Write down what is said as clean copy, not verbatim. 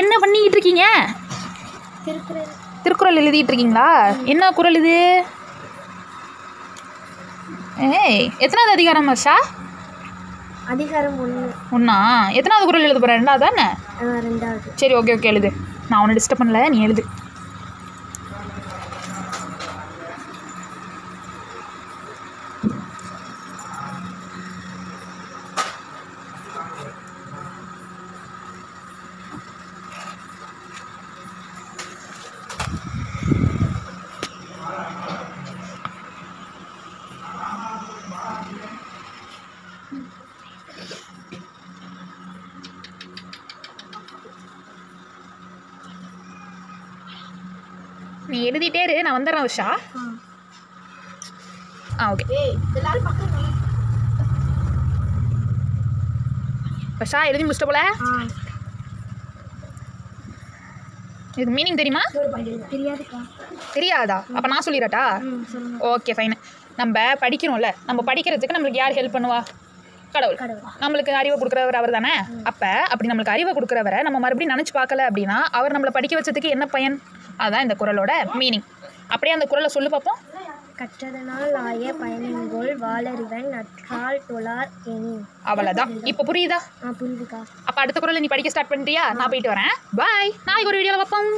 என்ன பண்ணிக்கிட்டு இருக்கீங்க? திருக்குறள் எழுதிட்டு இருக்கீங்களா? என்ன குறள் இது? ஏய், எத்தனாவது அதிகாரம் ஆஷா? அதிகாரம் 1. ஒண்ணா? எத்தனாவது குறள் எழுத போற? 2வது தானே? 2வது. சரி, ஓகே ஓகே, எழுது. நான் உன்னை டிஸ்டர்ப் பண்ணல, நீ எழுது. நீ எழுதிட்டே இரு, நான் வந்துடுறேன் உஷா. ஓகே. உஷா எழுதி முடிச்சிட்ட போல. இதுக்கு மீனிங் தெரியுமா? தெரியாதா? அப்போ நான் சொல்லிடட்டா? Okay fine. நம்ம படிக்கிறோம்ல, நம்ம படிக்கிறதுக்கு நம்மளுக்கு யார் ஹெல்ப் பண்ணுவா? கடவுள். நம்மளுக்கு அறிவை கொடுக்குறவர் அவர் தானே. அப்போ அப்படி நம்மளுக்கு அறிவை கொடுக்குறவரை நம்ம மறுபடியும் நினச்சி பார்க்கல அப்படின்னா அவர் நம்மளை படிக்க வச்சதுக்கு என்ன பயன்? அதுதான் இந்த குறளோட மீனிங். அப்படியே அந்த குறளை சொல்லு பார்ப்போம். கற்றதனால் ஆய பயனின்கோள் வாளறிவன் நற்றால் தொழார் எனி. அவ்வளோதான். இப்போ புரியுதா? புரியுதுக்கா. அப்போ அடுத்த குறளை நீ படிக்க ஸ்டார்ட் பண்ணிட்டியா? நான் போயிட்டு வரேன். பாய். நாளைக்கு ஒரு வீடியோவில் பார்ப்போம்.